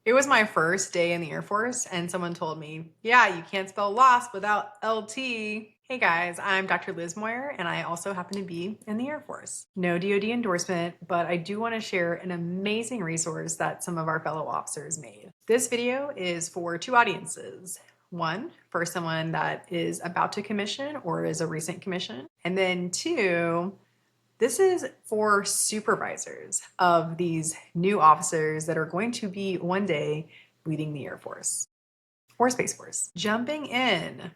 It was my first day in the Air Force, and someone told me, yeah, you can't spell lost without LT. Hey guys, I'm Dr. Liz Moyer, and I also happen to be in the Air Force. No DoD endorsement, but I do want to share an amazing resource that some of our fellow officers made. This video is for two audiences. One, for someone that is about to commission or is a recent commission, and then two, this is for supervisors of these new officers that are going to be one day leading the Air Force or Space Force. Jumping in,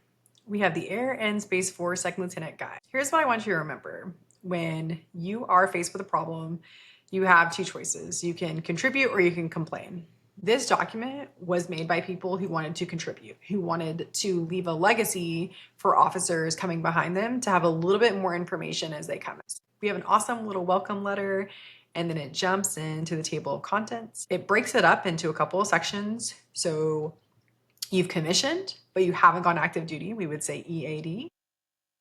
we have the Air and Space Force Second Lieutenant Guide. Here's what I want you to remember. When you are faced with a problem, you have two choices. You can contribute or you can complain. This document was made by people who wanted to contribute, who wanted to leave a legacy for officers coming behind them to have a little bit more information as they come. We have an awesome little welcome letter, and then it jumps into the table of contents. It breaks it up into a couple of sections. So you've commissioned, but you haven't gone active duty. We would say EAD.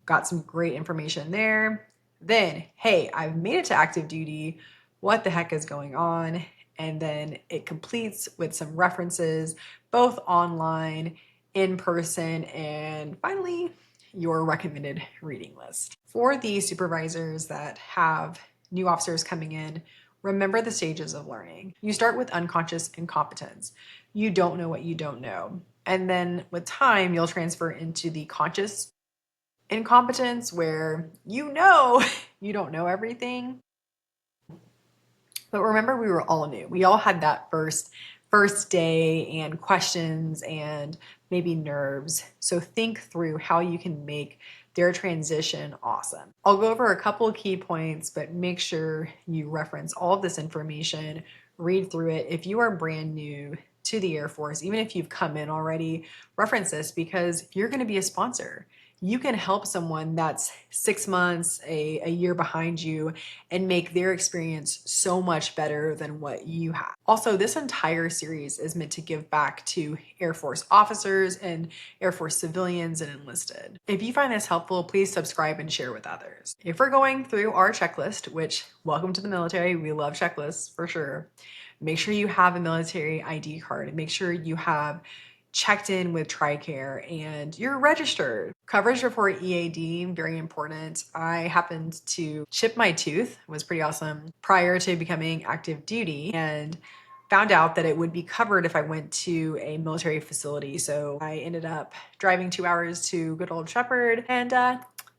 Got some great information there. Then, hey, I've made it to active duty. What the heck is going on? And then it completes with some references, both online, in person, and finally, your recommended reading list. For the supervisors that have new officers coming in, remember the stages of learning. You start with unconscious incompetence. You don't know what you don't know. And then with time, you'll transfer into the conscious incompetence where you know you don't know everything. But remember, we were all new. We all had that first day and questions and maybe nerves. So think through how you can make their transition awesome. I'll go over a couple of key points, but make sure you reference all of this information, read through it. If you are brand new to the Air Force, even if you've come in already, reference this because you're going to be a sponsor. You can help someone that's 6 months, a year behind you and make their experience so much better than what you have. Also, this entire series is meant to give back to Air Force officers and Air Force civilians and enlisted. If you find this helpful, please subscribe and share with others. If we're going through our checklist, which welcome to the military, we love checklists for sure. Make sure you have a military ID card. Make sure you have checked in with TRICARE and you're registered. Coverage report EAD, very important. I happened to chip my tooth, it was pretty awesome, prior to becoming active duty and found out that it would be covered if I went to a military facility. So I ended up driving 2 hours to good old Shepherd and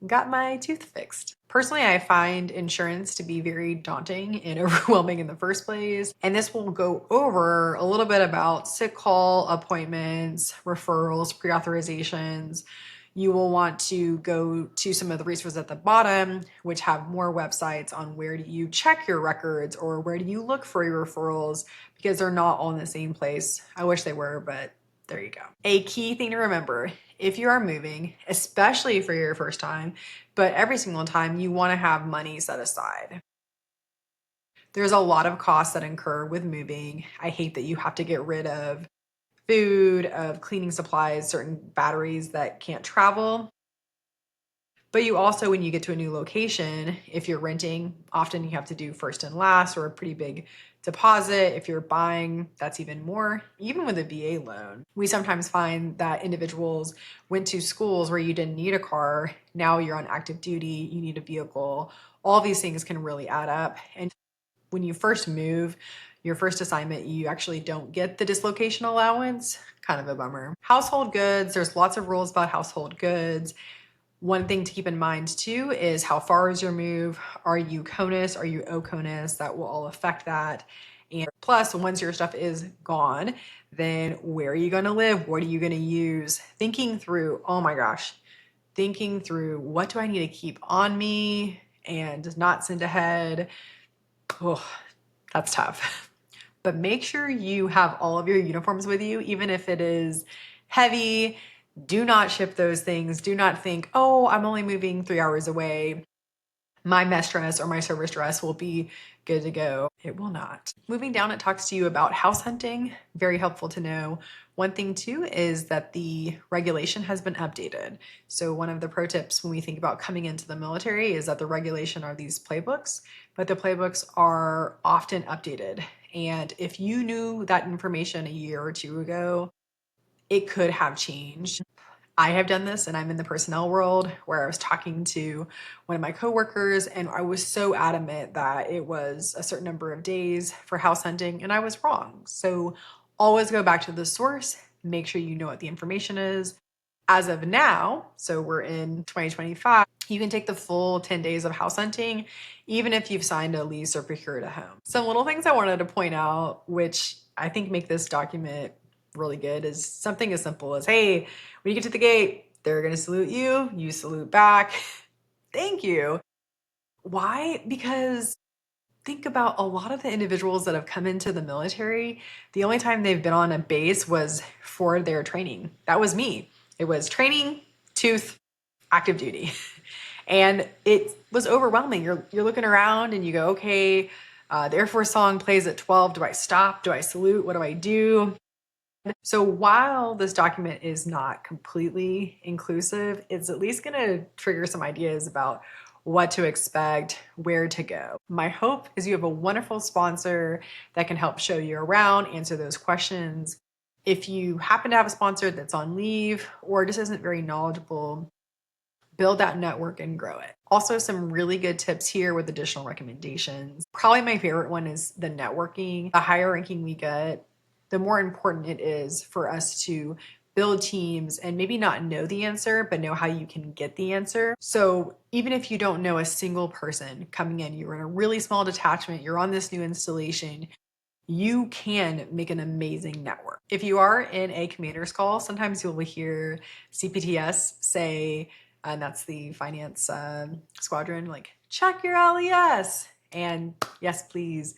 got my tooth fixed. Personally, I find insurance to be very daunting and overwhelming in the first place. And this will go over a little bit about sick call, appointments, referrals, pre-authorizations. You will want to go to some of the resources at the bottom, which have more websites on where do you check your records or where do you look for your referrals because they're not all in the same place. I wish they were, but there you go. A key thing to remember, if you are moving, especially for your first time, but every single time, you want to have money set aside. There's a lot of costs that incur with moving. I hate that you have to get rid of food, of cleaning supplies, certain batteries that can't travel. But you also, when you get to a new location, if you're renting, often you have to do first and last or a pretty big deposit. If you're buying, that's even more, even with a VA loan. We sometimes find that individuals went to schools where you didn't need a car. Now you're on active duty, you need a vehicle. All these things can really add up. And when you first move, your first assignment, you actually don't get the dislocation allowance. Kind of a bummer. Household goods, there's lots of rules about household goods. One thing to keep in mind too is how far is your move? Are you CONUS? Are you OCONUS? That will all affect that. And plus, once your stuff is gone, then where are you going to live? What are you going to use? Thinking through, oh my gosh, thinking through what do I need to keep on me and not send ahead. Oh, that's tough. But make sure you have all of your uniforms with you, even if it is heavy. Do not ship those things. Do not think, oh, I'm only moving 3 hours away. My mess dress or my service dress will be good to go. It will not. Moving down, it talks to you about house hunting. Very helpful to know. One thing too is that the regulation has been updated. So one of the pro tips when we think about coming into the military is that the regulation are these playbooks, but the playbooks are often updated And if you knew that information a year or two ago, it could have changed. I have done this, and I'm in the personnel world, where I was talking to one of my coworkers and I was so adamant that it was a certain number of days for house hunting, and I was wrong. So always go back to the source, make sure you know what the information is. As of now, so we're in 2025, you can take the full 10 days of house hunting, even if you've signed a lease or procured a home. Some little things I wanted to point out, which I think make this document really good, is something as simple as, hey, when you get to the gate, they're going to salute you, you salute back. Thank you. Why? Because think about a lot of the individuals that have come into the military, the only time they've been on a base was for their training. That was me. It was training, tooth, active duty. And it was overwhelming. You're looking around and you go, okay, the Air Force song plays at 12. Do I stop? Do I salute? What do I do? So while this document is not completely inclusive, it's at least going to trigger some ideas about what to expect, where to go. My hope is you have a wonderful sponsor that can help show you around, answer those questions. If you happen to have a sponsor that's on leave or just isn't very knowledgeable, build that network and grow it. Also, some really good tips here with additional recommendations. Probably my favorite one is the networking. The higher ranking we get, the more important it is for us to build teams and maybe not know the answer, but know how you can get the answer. So even if you don't know a single person coming in, you're in a really small detachment, you're on this new installation, you can make an amazing network. If you are in a commander's call, sometimes you'll hear CPTS say, and that's the finance squadron, like, check your LES. And yes, please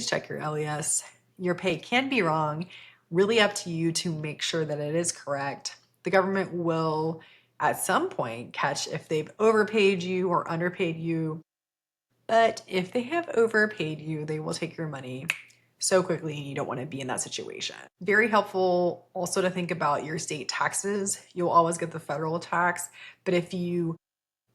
check your LES. Your pay can be wrong. Really up to you to make sure that it is correct. The government will at some point catch if they've overpaid you or underpaid you. But if they have overpaid you, they will take your money so quickly, and you don't want to be in that situation. Very helpful also to think about your state taxes. You'll always get the federal tax, but if you,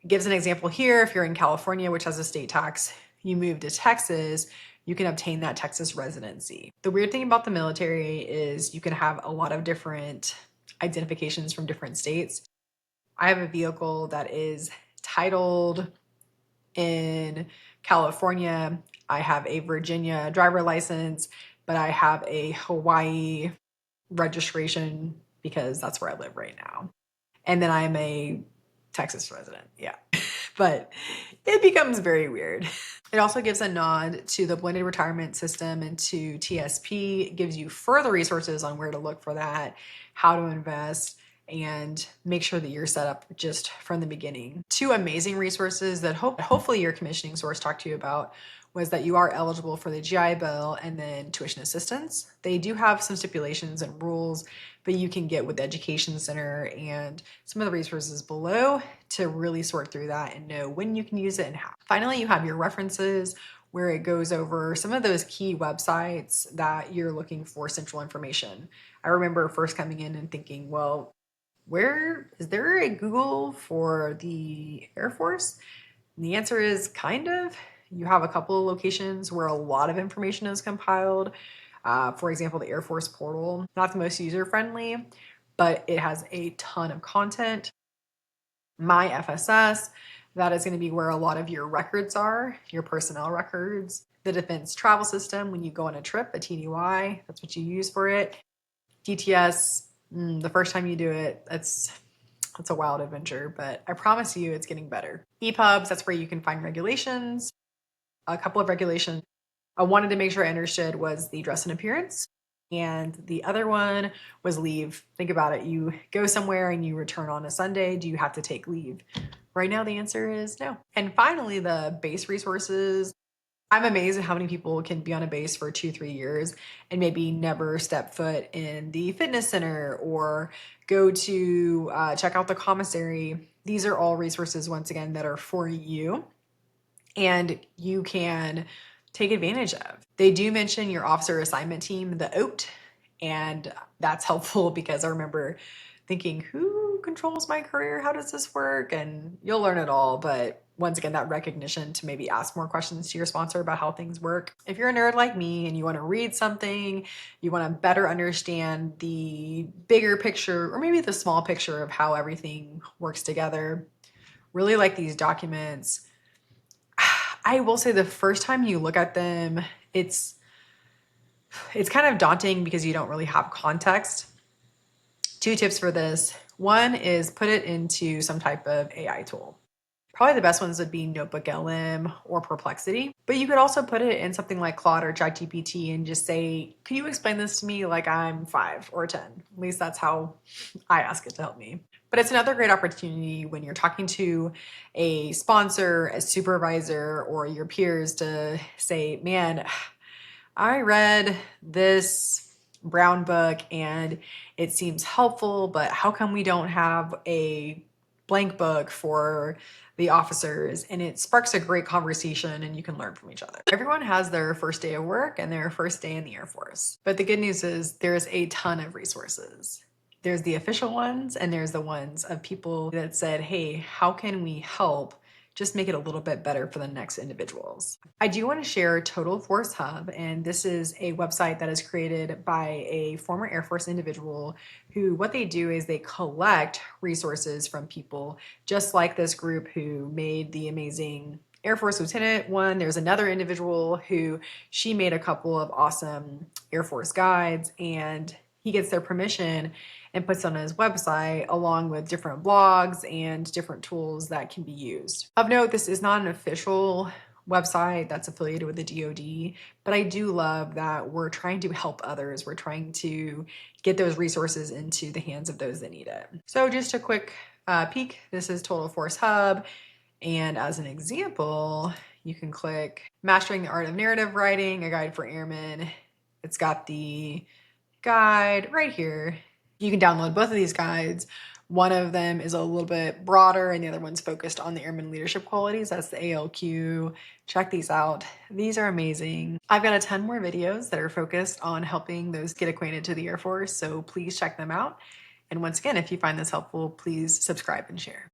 gives an example here, if you're in California, which has a state tax, you move to Texas, you can obtain that Texas residency. The weird thing about the military is you can have a lot of different identifications from different states. I have a vehicle that is titled in California. I have a Virginia driver license, but I have a Hawaii registration because that's where I live right now. And then I'm a Texas resident. Yeah. But it becomes very weird. It also gives a nod to the blended retirement system and to TSP. It gives you further resources on where to look for that, how to invest, and make sure that you're set up just from the beginning. Two amazing resources that hopefully your commissioning source talked to you about was that you are eligible for the GI Bill and then tuition assistance. They do have some stipulations and rules, but you can get with the Education Center and some of the resources below to really sort through that and know when you can use it and how. Finally, you have your references where it goes over some of those key websites that you're looking for central information. I remember first coming in and thinking, well, where is there a Google for the Air Force? And the answer is kind of. You have a couple of locations where a lot of information is compiled. For example, the Air Force portal, not the most user-friendly, but it has a ton of content. My FSS, that is going to be where a lot of your records are, your personnel records. The Defense Travel System, when you go on a trip, a TDY, that's what you use for it. DTS, the first time you do it, it's a wild adventure, but I promise you it's getting better. EPUBs, that's where you can find regulations. A couple of regulations I wanted to make sure I understood was the dress and appearance. And the other one was leave. Think about it. You go somewhere and you return on a Sunday. Do you have to take leave? Right now, the answer is no. And finally, the base resources. I'm amazed at how many people can be on a base for 2-3 years and maybe never step foot in the fitness center or go to check out the commissary. These are all resources, once again, that are for you and you can take advantage of. They do mention your officer assignment team, the OAT, and that's helpful because I remember thinking, who controls my career? How does this work? And you'll learn it all. But once again, that recognition to maybe ask more questions to your sponsor about how things work. If you're a nerd like me and you want to read something, you want to better understand the bigger picture or maybe the small picture of how everything works together, really like these documents. I will say the first time you look at them, it's kind of daunting because you don't really have context. 2 tips for this. One is put it into some type of AI tool. Probably the best ones would be Notebook LM or Perplexity, but you could also put it in something like Claude or ChatGPT and just say, "Can you explain this to me like I'm 5 or 10?" At least that's how I ask it to help me. But it's another great opportunity when you're talking to a sponsor, a supervisor, or your peers to say, "Man, I read this brown book and it seems helpful, but how come we don't have a blank book for the officers?" And it sparks a great conversation and you can learn from each other. Everyone has their first day of work and their first day in the Air Force. But the good news is there's a ton of resources. There's the official ones and there's the ones of people that said, "Hey, how can we help just make it a little bit better for the next individuals?" I do want to share Total Force Hub, and this is a website that is created by a former Air Force individual who, what they do is they collect resources from people just like this group who made the amazing Air Force Lieutenant one. There's another individual who she made a couple of awesome Air Force guides, and he gets their permission and puts on his website along with different blogs and different tools that can be used. Of note, this is not an official website that's affiliated with the DoD, but I do love that we're trying to help others. We're trying to get those resources into the hands of those that need it. So just a quick peek, this is Total Force Hub. And as an example, you can click Mastering the Art of Narrative Writing, a guide for airmen. It's got the guide right here. You can download both of these guides. One of them is a little bit broader and the other one's focused on the airman leadership qualities. That's the ALQ. Check these out. These are amazing. I've got a ton more videos that are focused on helping those get acquainted to the Air Force, so please check them out. And once again, if you find this helpful, please subscribe and share.